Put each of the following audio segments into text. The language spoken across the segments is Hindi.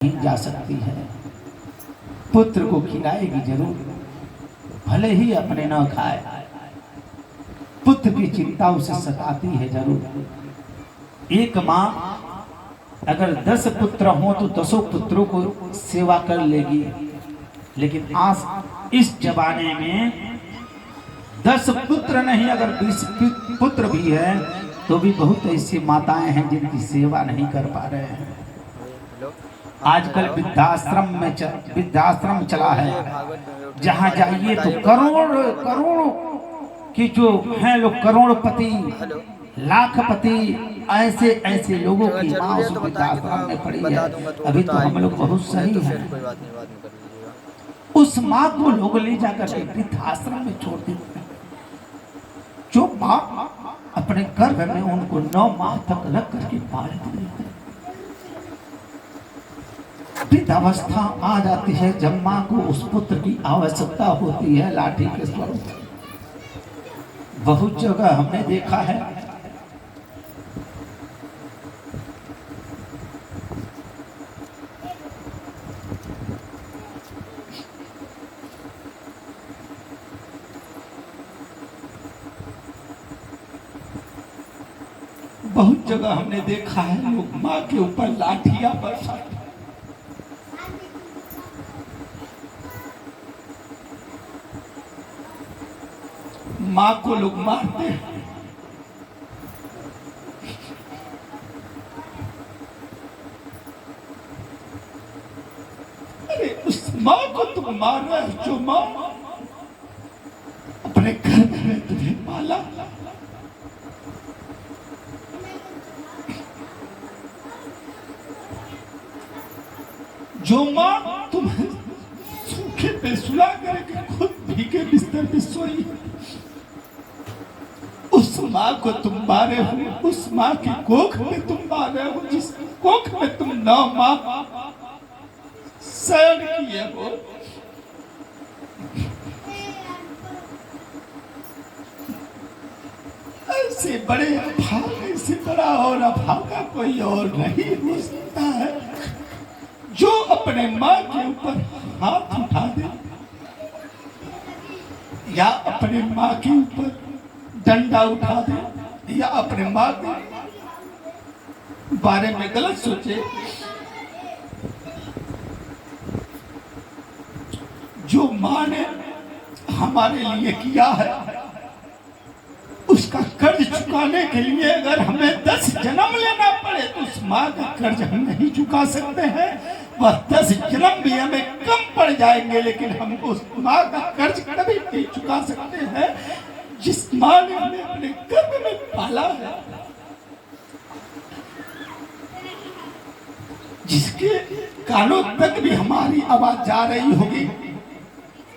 नहीं जा सकती है। पुत्र को खिलाएगी जरूर, भले ही अपने न खाए। पुत्र की चिंता उसे सताती है जरूर। एक माँ अगर 10 पुत्र हों तो 10 पुत्रों को सेवा कर लेगी, लेकिन आज इस जमाने में 10 पुत्र नहीं, अगर 20 पुत्र भी है तो भी बहुत ऐसी माताएं हैं जिनकी सेवा नहीं कर पा रहे हैं। आजकल वृद्धाश्रम चला है, जहाँ जाइए तो करोड़ की जो हैं लोग, करोड़पति लाखपति, ऐसे ऐसे लोगों की माँ उस वृद्धाश्रम में पड़ी है। अभी तो हम लोग बहुत सही हैं, उस माँ को लोग ले जाकर के वृद्धाश्रम में छोड़ देते हैं। जो माँ अपने गर्भ में उनको 9 माह तक रख करके पालती है, वृद्धावस्था आ जाती है जब माँ को उस पुत्र की आवश्यकता होती है लाठी के स्वरूप। बहुत जगह हमने देखा है, बहुत जगह हमने देखा है लोग माँ के ऊपर लाठियां बरसाते, माँ को लोग मारते हैं। अरे उस माँ को तुम मार रहे हो जो माँ अपने घर में तुझे पाला। जो माँ तुम्हें सूखे पे सुला करके खुद भीगे बिस्तर पे सोई, उस माँ को तुम मारे हो। उस माँ की कोख में तुम मारे हो, जिस कोख में तुम 9 माह शयन किए हो। ऐसे बड़े अभागे से बड़ा और अभागा कोई और नहीं हो सकता है, जो अपने माँ के ऊपर हाथ उठा दे या अपने माँ के ऊपर डंडा उठा दे या अपने माँ के बारे में गलत सोचे। जो माँ ने हमारे लिए किया है, उसका कर्ज चुकाने के लिए अगर हमें 10 जन्म लेना पड़े तो उस माँ का कर्ज हम नहीं चुका सकते हैं। वह 10 जन्म भी हमें कम पड़ जाएंगे, लेकिन हम उस माँ का कर्ज कभी नहीं चुका सकते हैं जिस माँ ने हमें अपने गर्भ में पाला है, जिसके कानों तक भी हमारी आवाज जा रही होगी।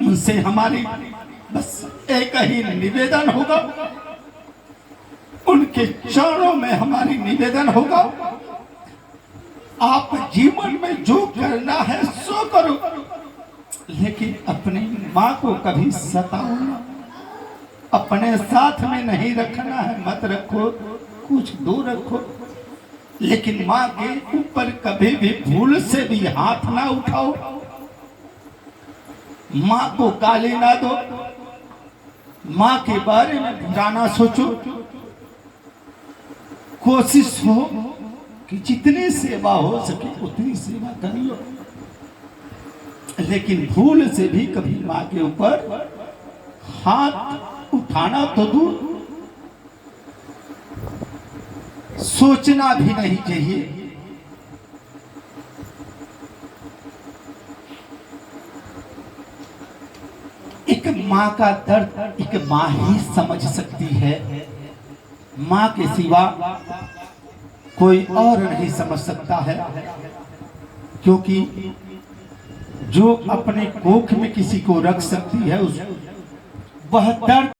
उनसे हमारी बस एक ही निवेदन होगा, उनके चरणों में हमारी निवेदन होगा, आप जीवन में जो करना है सो करो, लेकिन अपनी माँ को कभी सताओ ना। अपने साथ में नहीं रखना है, मत रखो, कुछ दूर रखो, लेकिन माँ के ऊपर कभी भी भूल से भी हाथ ना उठाओ। माँ को गाली ना दो, माँ के बारे में बुरा ना सोचो। कोशिश हो कि जितनी सेवा हो सके उतनी सेवा करियो, लेकिन भूल से भी कभी माँ के ऊपर हाथ उठाना तो दूर, सोचना भी नहीं चाहिए। एक माँ का दर्द एक माँ ही समझ सकती है, माँ के सिवा कोई और नहीं समझ सकता है, क्योंकि जो अपने कोख में किसी को रख सकती है उस वह दर्द